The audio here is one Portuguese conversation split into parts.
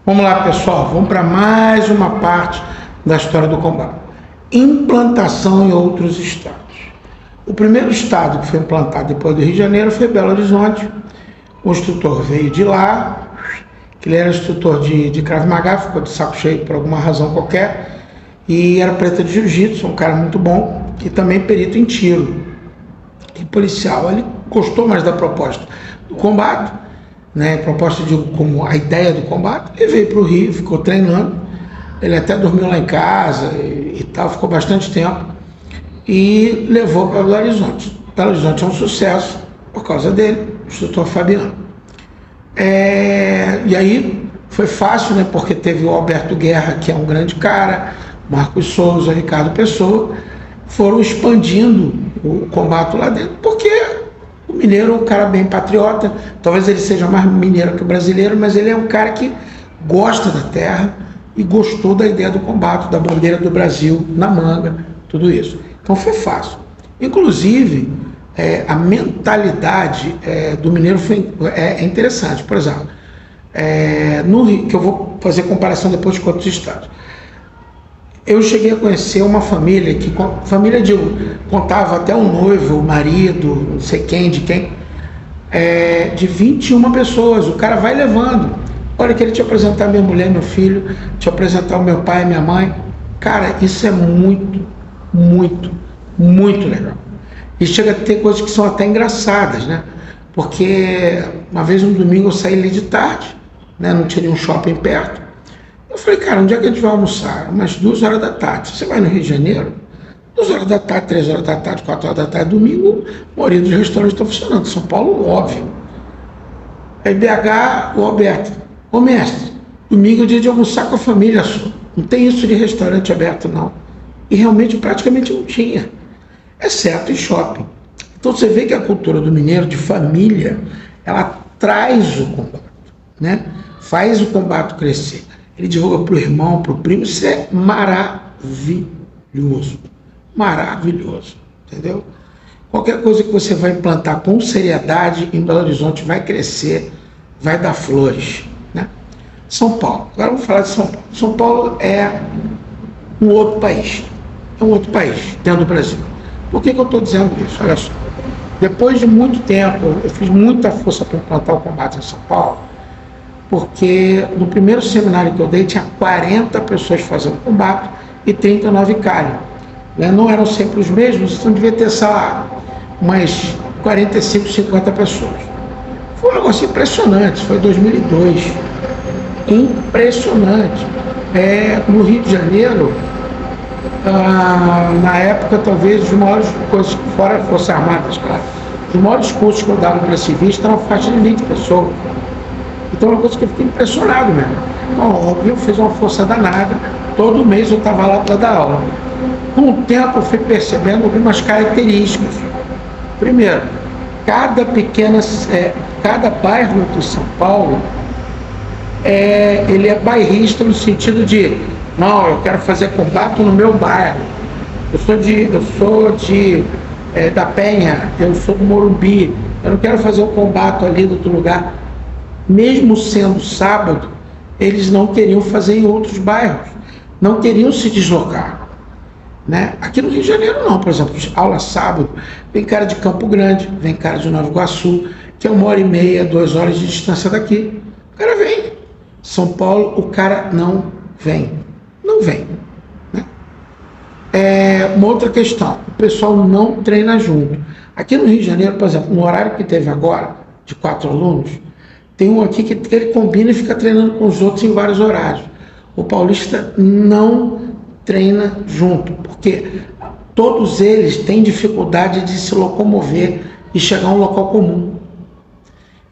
Vamos lá, pessoal, vamos para mais uma parte da história do combate. Implantação em outros estados. O primeiro estado que foi implantado depois do Rio de Janeiro foi Belo Horizonte. O instrutor veio de lá, que ele era instrutor de Krav Maga, ficou de saco cheio por alguma razão qualquer, e era preta de jiu-jitsu, um cara muito bom, e também perito em tiro e policial. Ele gostou mais da proposta do combate, né, proposta de como a ideia do combate. Ele veio para o Rio, ficou treinando, ele até dormiu lá em casa e tal, ficou bastante tempo, e levou para Belo Horizonte. Belo Horizonte é um sucesso por causa dele, o instrutor Fabiano. E aí foi fácil, né, porque teve o Alberto Guerra, que é um grande cara, Marcos Souza, Ricardo Pessoa, foram expandindo o combate lá dentro, porque o mineiro é um cara bem patriota, talvez ele seja mais mineiro que o brasileiro, mas ele é um cara que gosta da terra e gostou da ideia do combate, da bandeira do Brasil na manga, tudo isso. Então foi fácil. Inclusive, a mentalidade do mineiro é interessante. Por exemplo, no Rio, que eu vou fazer comparação depois de outros estados, eu cheguei a conhecer uma família que, contava até o noivo, o marido, não sei quem, de quem, de 21 pessoas. O cara vai levando. Olha, queria te apresentar minha mulher, meu filho, te apresentar o meu pai e minha mãe. Cara, isso é muito, muito, muito legal. E chega a ter coisas que são até engraçadas, né? Porque uma vez, um domingo, eu saí ali de tarde, né? Não tinha nenhum shopping perto. Eu falei, cara, onde é que a gente vai almoçar? Umas 2 horas da tarde. Você vai no Rio de Janeiro? 2 horas da tarde, 3 horas da tarde, 4 horas da tarde, domingo, a maioria dos restaurantes estão funcionando. São Paulo, óbvio. Aí BH, o Alberto, ô mestre, domingo é dia de almoçar com a família sua. Não tem isso de restaurante aberto, não. E realmente, praticamente não tinha, exceto em shopping. Então você vê que a cultura do mineiro de família, ela traz o combate, né? Faz o combate crescer. Ele divulga para o irmão, para o primo. Isso é maravilhoso. Maravilhoso, entendeu? Qualquer coisa que você vai implantar com seriedade em Belo Horizonte vai crescer, vai dar flores, né? São Paulo. Agora vamos falar de São Paulo. São Paulo é um outro país. É um outro país dentro do Brasil. Por que eu estou dizendo isso? Olha só. Depois de muito tempo, eu fiz muita força para implantar o combate em São Paulo, porque no primeiro seminário que eu dei tinha 40 pessoas fazendo combate e 39 calhas. Não eram sempre os mesmos, então devia ter, sei lá, umas 45, 50 pessoas. Foi um negócio impressionante, foi em 2002. Impressionante. No Rio de Janeiro, na época, talvez, os maiores coisas, fora Forças Armadas, claro, os maiores cursos que eu dava para civis estavam faixa de 20 pessoas. Então é uma coisa que eu fiquei impressionado mesmo. Então, óbvio, eu fiz uma força danada, todo mês eu estava lá para dar aula. Com o tempo eu fui percebendo algumas características. Primeiro, cada bairro de São Paulo, ele é bairrista no sentido de, não, eu quero fazer combate no meu bairro. Eu sou da Penha, eu sou do Morumbi, eu não quero fazer um combate ali em outro lugar. Mesmo sendo sábado, eles não queriam fazer em outros bairros, não queriam se deslocar, né? Aqui no Rio de Janeiro não, por exemplo, aula sábado, vem cara de Campo Grande, vem cara de Nova Iguaçu, que é 1h30, 2 horas de distância daqui. O cara vem. São Paulo, o cara não vem. Não vem, né? Uma outra questão, o pessoal não treina junto. Aqui no Rio de Janeiro, por exemplo, no horário que teve agora, de 4 alunos, tem um aqui que ele combina e fica treinando com os outros em vários horários. O paulista não treina junto, porque todos eles têm dificuldade de se locomover e chegar a um local comum.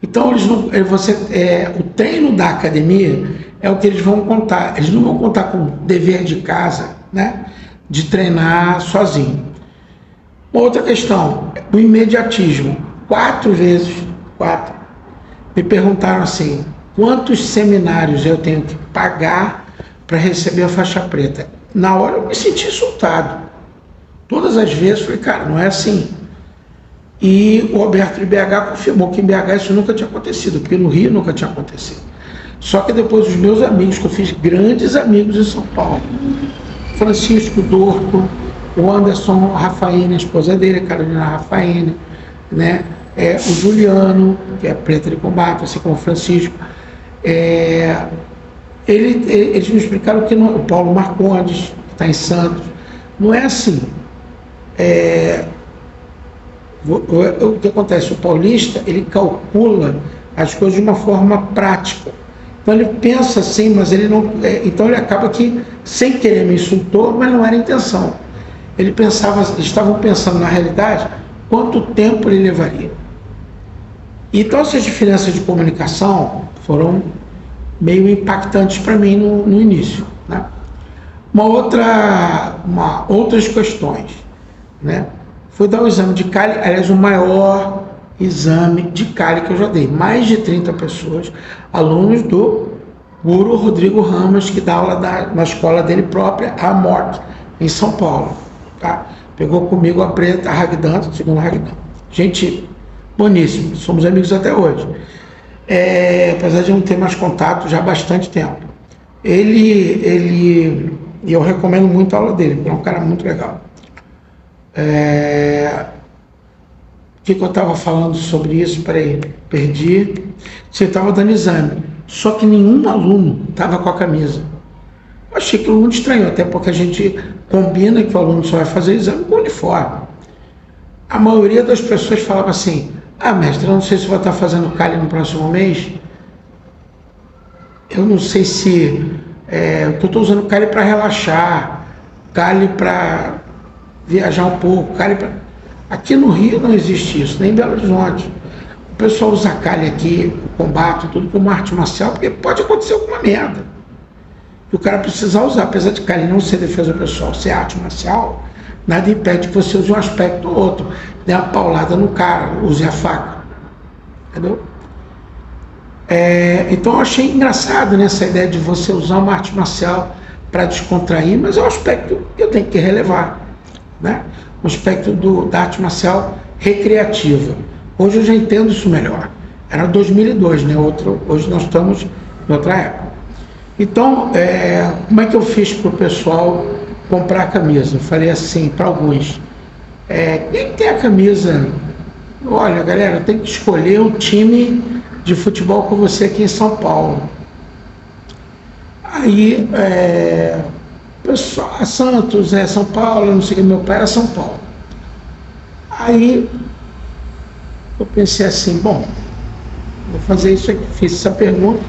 Então, o treino da academia é o que eles vão contar. Eles não vão contar com o dever de casa, né, de treinar sozinho. Outra questão, o imediatismo. 4 me perguntaram assim, quantos seminários eu tenho que pagar para receber a faixa preta? Na hora eu me senti insultado. Todas as vezes eu falei, cara, não é assim. E o Alberto de BH confirmou que em BH isso nunca tinha acontecido, porque no Rio nunca tinha acontecido. Só que depois os meus amigos, que eu fiz grandes amigos em São Paulo, Francisco Dorco, o Anderson Rafaine, a esposa dele, a Carolina Rafaine, né? O Juliano, que é preta de combate, assim como o Francisco. Eles me explicaram que o Paulo Marcondes, que está em Santos, não é assim. O que acontece? O paulista, ele calcula as coisas de uma forma prática. Então ele pensa assim, mas ele não... então ele acaba que, sem querer, me insultou, mas não era intenção. Eles estavam pensando na realidade, quanto tempo ele levaria. Então essas diferenças de comunicação foram meio impactantes para mim no início, né? Outras questões, né? Foi dar o exame de cálie, aliás, o maior exame de cálie que eu já dei. Mais de 30 pessoas, alunos do Guru Rodrigo Ramos, que dá aula na escola dele própria, a Morte, em São Paulo. Tá? Pegou comigo a preta, a Ragdan, segundo Ragdan. Gente boníssima, somos amigos até hoje. Apesar de não ter mais contato já há bastante tempo. E eu recomendo muito a aula dele, porque é um cara muito legal. O que eu estava falando sobre isso? Peraí, perdi. Você estava dando exame, só que nenhum aluno estava com a camisa. Eu achei que o aluno estranho, até porque a gente combina que o aluno só vai fazer exame com uniforme. A maioria das pessoas falava assim: mestre, eu não sei se vai estar fazendo cálie no próximo mês. Eu não sei se... eu estou usando cálie para relaxar, cálie para viajar um pouco, cálie para... Aqui no Rio não existe isso, nem em Belo Horizonte. O pessoal usa cálie aqui, combate, tudo como arte marcial, porque pode acontecer alguma merda. E o cara precisa usar, apesar de cálie não ser defesa pessoal, ser arte marcial, nada impede que você use um aspecto ou outro. Dê uma paulada no cara, use a faca. Entendeu? Então eu achei engraçado nessa ideia de você usar uma arte marcial para descontrair, mas é um aspecto que eu tenho que relevar, né? O aspecto da arte marcial recreativa. Hoje eu já entendo isso melhor. Era 2002, né? Hoje nós estamos em outra época. Então, como é que eu fiz para o pessoal comprar a camisa? Eu falei assim para alguns: quem tem a camisa? Olha, galera, tem que escolher um time de futebol com você aqui em São Paulo. Aí, pessoal, Santos, São Paulo, não sei o que, meu pai era São Paulo. Aí eu pensei assim: bom, vou fazer isso aqui, fiz essa pergunta.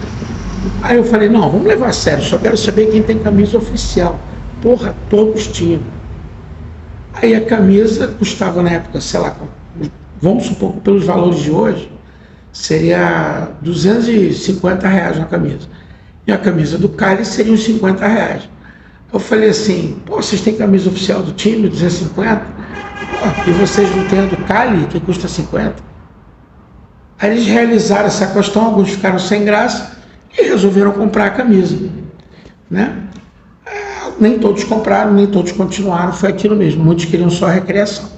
Aí eu falei: não, vamos levar a sério, só quero saber quem tem camisa oficial. Porra, todos tinham. Aí a camisa custava na época, sei lá, vamos supor que pelos valores de hoje, seria R$250 uma camisa. E a camisa do cálie seria uns R$50. Eu falei assim: pô, vocês têm camisa oficial do time, 250? Pô, e vocês não têm a do cálie, que custa 50? Aí eles realizaram essa questão, alguns ficaram sem graça e resolveram comprar a camisa, né? Nem todos compraram, nem todos continuaram, foi aquilo mesmo, muitos queriam só recreação.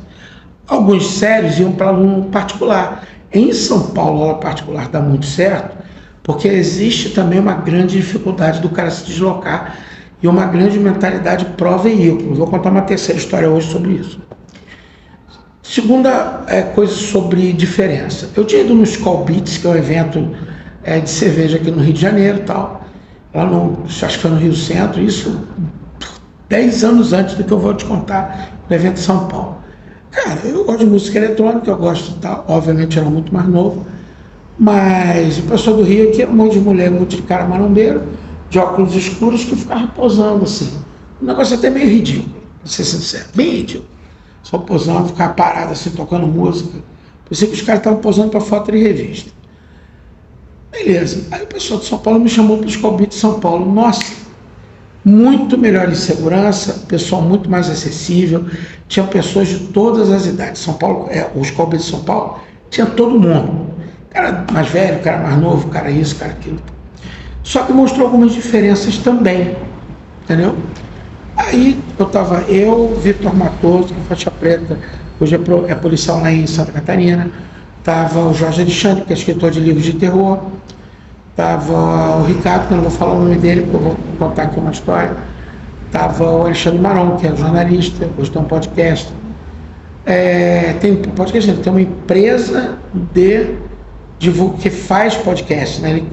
Alguns sérios iam para aluno particular. Em São Paulo, a aula particular dá muito certo, porque existe também uma grande dificuldade do cara se deslocar e uma grande mentalidade pró-veículo. Vou contar uma terceira história hoje sobre isso. Segunda coisa sobre diferença. Eu tinha ido no Skol Beats, que é um evento de cerveja aqui no Rio de Janeiro e tal, lá acho que foi no Rio Centro, isso 10 anos antes do que eu vou te contar, no evento de São Paulo. Cara, eu gosto de música eletrônica, eu gosto de tal, obviamente era muito mais novo, mas o pessoal do Rio aqui era um monte de mulher, um monte de cara marombeiro, de óculos escuros, que ficava posando assim. Um negócio até meio ridículo, pra ser sincero, bem ridículo. Só posando, ficava parado assim, tocando música. Pensei que os caras estavam posando para foto de revista. Beleza. Aí o pessoal de São Paulo me chamou para o Skol Beats de São Paulo. Nossa, muito melhor em segurança, pessoal muito mais acessível, tinha pessoas de todas as idades. São Paulo, o Skol Beats de São Paulo, tinha todo mundo. Cara mais velho, cara mais novo, cara isso, cara aquilo. Só que mostrou algumas diferenças também, entendeu? Aí eu, Vitor Matoso, que é faixa preta, hoje é policial lá em Santa Catarina, estava o Jorge Alexandre, que é escritor de livros de terror, Tava o Ricardo, que eu não vou falar o nome dele, porque eu vou contar aqui uma história. Tava o Alexandre Maron, que é jornalista, hoje tem um podcast. Tem um podcast, tem uma empresa que faz podcast, né?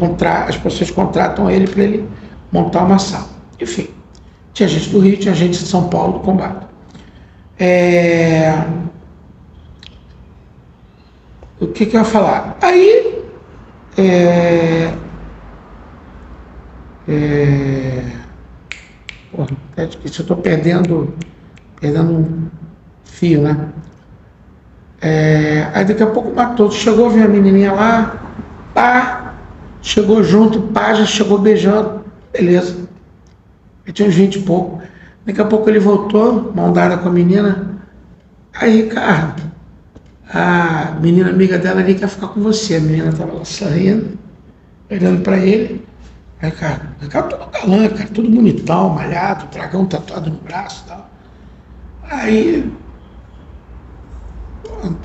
As pessoas contratam ele para ele montar uma sala. Enfim, tinha gente do Rio, tinha gente de São Paulo do combate. O que eu ia falar? Aí, até que se eu estou perdendo um fio, né? Aí daqui a pouco matou, chegou, viu a menininha lá, pá, chegou junto, pá, já chegou beijando, beleza. Ele tinha uns 20 e pouco. Daqui a pouco ele voltou, mão dada com a menina. Aí, Ricardo, a menina amiga dela ali quer ficar com você. A menina estava lá sorrindo, olhando para ele. Aí, Ricardo todo galã, cara, tudo bonitão, malhado, dragão tatuado no braço e tal. Aí,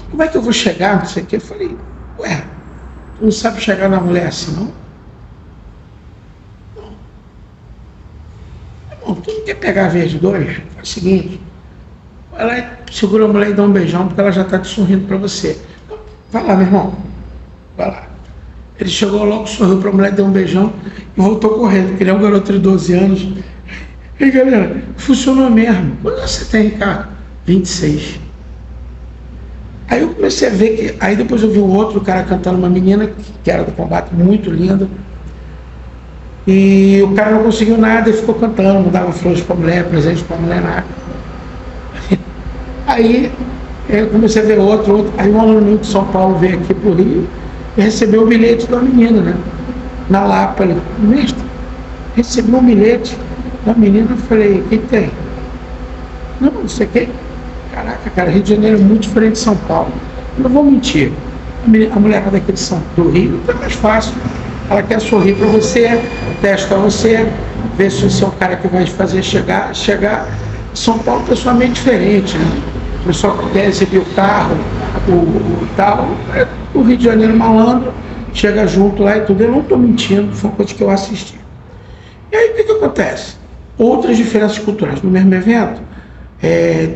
como é que eu vou chegar, não sei o que? Eu falei, ué, tu não sabe chegar na mulher assim, não? Não, tu não quer pegar a vez de dois? Faz o seguinte, vai lá e segura a mulher e dá um beijão, porque ela já está te sorrindo para você. Então, vai lá, meu irmão, vai lá. Ele chegou logo, sorriu para a mulher, deu um beijão e voltou correndo, porque ele é um garoto de 12 anos. E galera, funcionou mesmo. Quanto você tem, Ricardo? 26. Aí eu comecei a ver que. Aí depois eu vi um outro cara cantando uma menina que era do combate, muito linda. E o cara não conseguiu nada e ficou cantando, mudava flores para a mulher, presente para a mulher, nada. Aí eu comecei a ver outro. Aí um aluno meu de São Paulo veio aqui para o Rio e recebeu o bilhete da menina, né? Na Lapa, ele, mestre, recebeu um bilhete da menina. Eu falei, o que tem? Não sei o que. Caraca, cara, Rio de Janeiro é muito diferente de São Paulo. Eu não vou mentir. A mulher daqui do Rio é mais fácil. Ela quer sorrir para você, testa você, vê se você é o cara que vai fazer chegar. São Paulo é pessoalmente diferente, né? O pessoal que quer exibir o carro, o tal. O Rio de Janeiro malandro, chega junto lá e tudo. Eu não estou mentindo, foi uma coisa que eu assisti. E aí o que acontece? Outras diferenças culturais. No mesmo evento,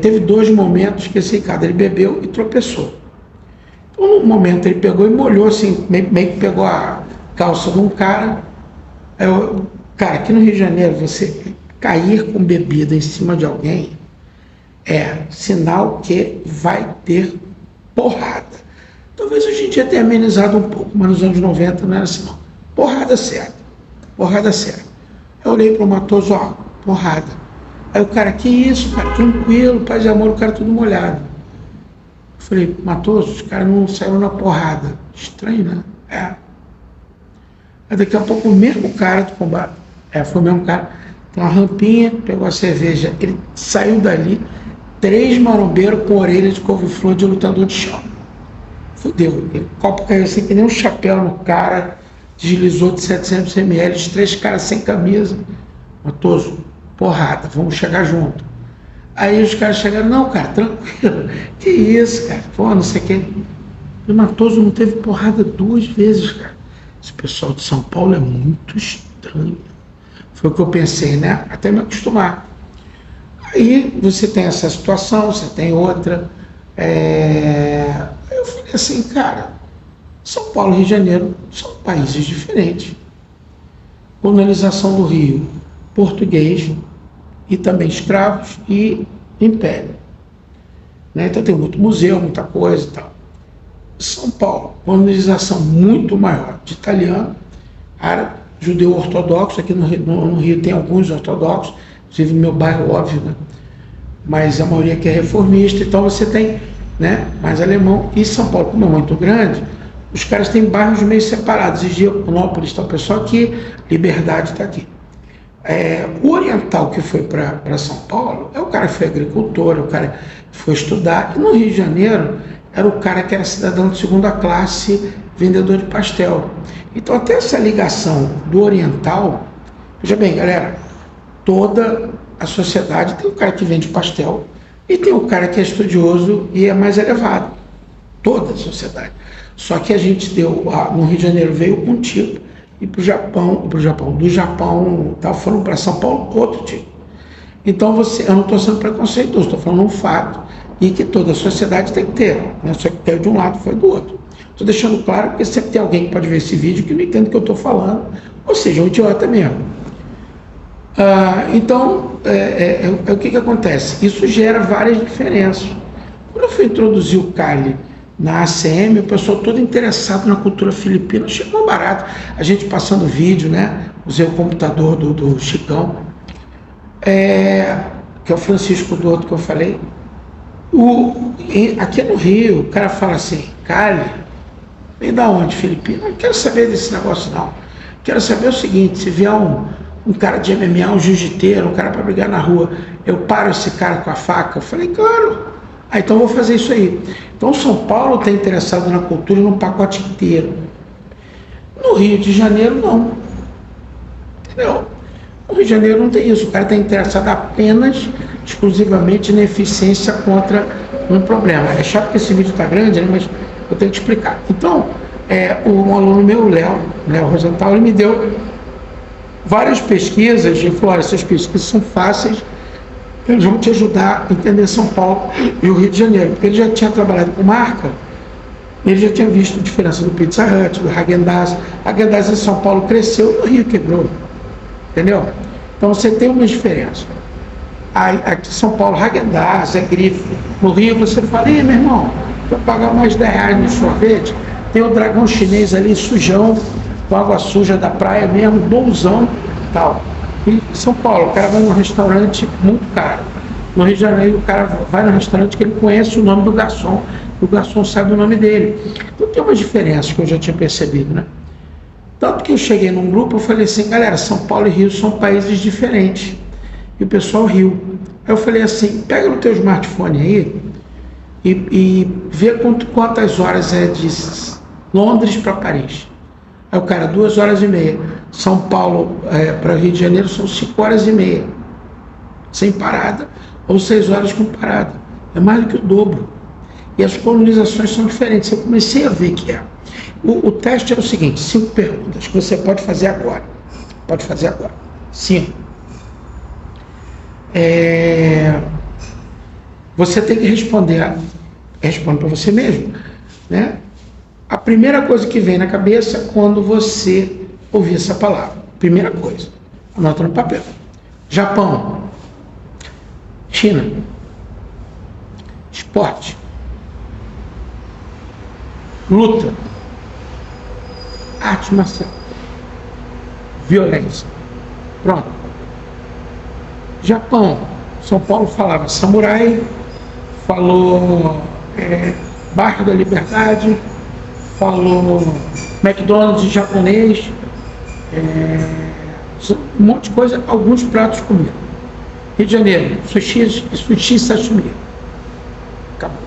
teve 2 momentos que esse cara, ele bebeu e tropeçou. Então, num momento, ele pegou e molhou, assim, meio que pegou a calça de um cara. Cara, aqui no Rio de Janeiro, você cair com bebida em cima de alguém é sinal que vai ter porrada. Talvez hoje em dia tenha amenizado um pouco, mas nos anos 90 não era assim, não. Porrada certa. Eu olhei para o Matoso, ó, porrada. Aí o cara, que isso, cara, tranquilo, paz e amor, o cara tudo molhado. Eu falei, Matoso, os caras não saíram na porrada. Estranho, né? Aí daqui a pouco o mesmo cara do combate, foi o mesmo cara, tem uma rampinha, pegou a cerveja, ele saiu dali, 3 marombeiros com orelha de couve-flor de lutador de chão. Fudeu, o copo caiu assim que nem um chapéu no cara, deslizou de 700 ml, 3 caras sem camisa. Matoso, porrada, vamos chegar junto. Aí os caras chegaram, não, cara, tranquilo, que isso, cara, pô, não sei o que. O Matoso não teve porrada 2 vezes, cara. Esse pessoal de São Paulo é muito estranho. Foi o que eu pensei, né? Até me acostumar. Aí você tem essa situação, você tem outra. Eu falei assim, cara, São Paulo e Rio de Janeiro são países diferentes. Colonização do Rio, português e também escravos e império. Né? Então tem muito museu, muita coisa e tal. São Paulo, colonização muito maior de italiano, árabe, judeu ortodoxo. Aqui no Rio tem alguns ortodoxos, inclusive no meu bairro, óbvio, né? Mas a maioria aqui é reformista, então você tem, né, mais alemão. E São Paulo, como é muito grande, os caras têm bairros meio separados. Higienópolis está o pessoal aqui, Liberdade está aqui. O oriental que foi para São Paulo é o cara que foi agricultor, é o cara que foi estudar. E no Rio de Janeiro era o cara que era cidadão de 2ª classe, vendedor de pastel. Então até essa ligação do oriental, veja bem, galera, toda a sociedade tem o cara que vende pastel e tem o cara que é estudioso e é mais elevado. Toda a sociedade. Só que a gente no Rio de Janeiro veio com um tipo e para o Japão, do Japão, estava falando para São Paulo, outro tipo. Então, eu não estou sendo preconceituoso, estou falando um fato, e que toda a sociedade tem que ter, não é só que tem de um lado, foi do outro. Estou deixando claro, porque sempre tem alguém que pode ver esse vídeo que não entende o que eu estou falando, ou seja, um idiota mesmo. Então, o que acontece? Isso gera várias diferenças. Quando eu fui introduzir o Cali na ACM, o pessoal todo interessado na cultura filipina, chegou barato. A gente passando vídeo, né? Usei o computador do Chicão, que é o Francisco do outro que eu falei. Aqui no Rio, o cara fala assim, Cali, vem da onde, Filipina? Não quero saber desse negócio, não. Quero saber o seguinte, se vier um cara de MMA, um jiu-jiteiro, um cara para brigar na rua, eu paro esse cara com a faca? Eu falei, claro. Então eu vou fazer isso aí. Então São Paulo está interessado na cultura num pacote inteiro. No Rio de Janeiro, não. Entendeu? No Rio de Janeiro não tem isso. O cara está interessado apenas, exclusivamente na eficiência contra um problema. É chato que esse vídeo está grande, né? Mas eu tenho que explicar. Então, um aluno meu, o Léo Rosenthal, ele me deu várias pesquisas, e falou, essas pesquisas são fáceis, eles vão te ajudar a entender São Paulo e o Rio de Janeiro, porque ele já tinha trabalhado com marca, ele já tinha visto a diferença do Pizza Hut, do Häagen-Dazs. Häagen-Dazs em São Paulo cresceu, no Rio quebrou, entendeu? Então você tem uma diferença. Aqui em São Paulo, Häagen-Dazs é grife. No Rio você fala, meu irmão, vou pagar mais R$10 no sorvete, tem o dragão chinês ali, sujão, com água suja da praia mesmo, bonzão, tal. Em São Paulo, o cara vai num restaurante muito caro. No Rio de Janeiro, o cara vai num restaurante que ele conhece o nome do garçom, o garçom sabe o nome dele. Então tem umas diferenças que eu já tinha percebido, né? Tanto que eu cheguei num grupo, eu falei assim, galera, São Paulo e Rio são países diferentes. E o pessoal riu. Aí eu falei assim, pega no teu smartphone aí e vê quantas horas é de Londres para Paris. Aí o cara, 2h30. São Paulo para Rio de Janeiro são 5h30. Sem parada, ou 6 horas com parada. É mais do que o dobro. E as colonizações são diferentes. Eu comecei a ver que é. O teste é o seguinte, 5 perguntas que você pode fazer agora. Pode fazer agora. 5. Você tem que responder para você mesmo, né? A primeira coisa que vem na cabeça quando você ouvir essa palavra. Primeira coisa. Anota no papel. Japão. China. Esporte. Luta. Arte marcial. Violência. Pronto. Japão. São Paulo falava samurai, falou Bairro da Liberdade, falou McDonald's em japonês, um monte de coisa, alguns pratos comiam. Rio de Janeiro, sushi sashimi. Acabou.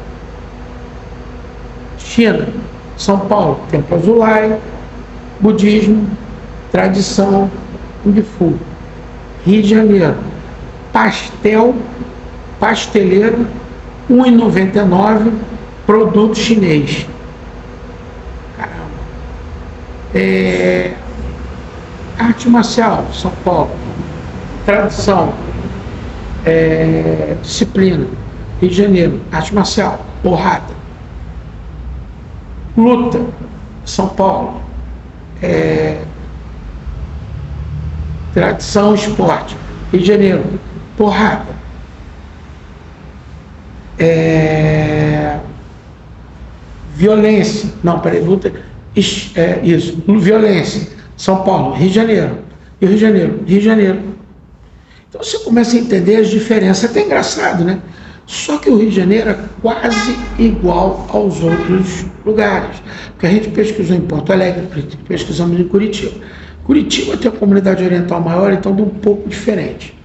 China, São Paulo, Templo Azulay, budismo, tradição, Kung Fu. Rio de Janeiro, pasteleiro, R$1,99, produto chinês. Caramba. Arte marcial, São Paulo. Tradição, disciplina. Rio de Janeiro, arte marcial, porrada. Luta, São Paulo. Tradição, esporte. Rio de Janeiro, porrada. Violência. Não, peraí, luta. Isso. Violência. São Paulo, Rio de Janeiro. E Rio de Janeiro, Rio de Janeiro. Então você começa a entender as diferenças. É até engraçado, né? Só que o Rio de Janeiro é quase igual aos outros lugares. Porque a gente pesquisou em Porto Alegre, pesquisamos em Curitiba. Curitiba tem uma comunidade oriental maior, então é um pouco diferente.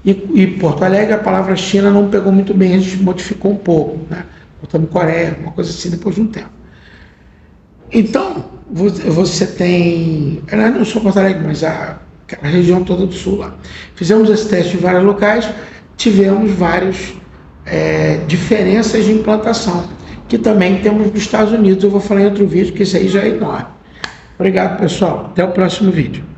E Porto Alegre, a palavra China não pegou muito bem, a gente modificou um pouco, né? Botamos Coreia, uma coisa assim, depois de um tempo. Então, você tem, não só Porto Alegre, mas a região toda do sul lá. Fizemos esse teste em vários locais, tivemos várias diferenças de implantação, que também temos nos Estados Unidos. Eu vou falar em outro vídeo, que esse aí já é enorme. Obrigado, pessoal. Até o próximo vídeo.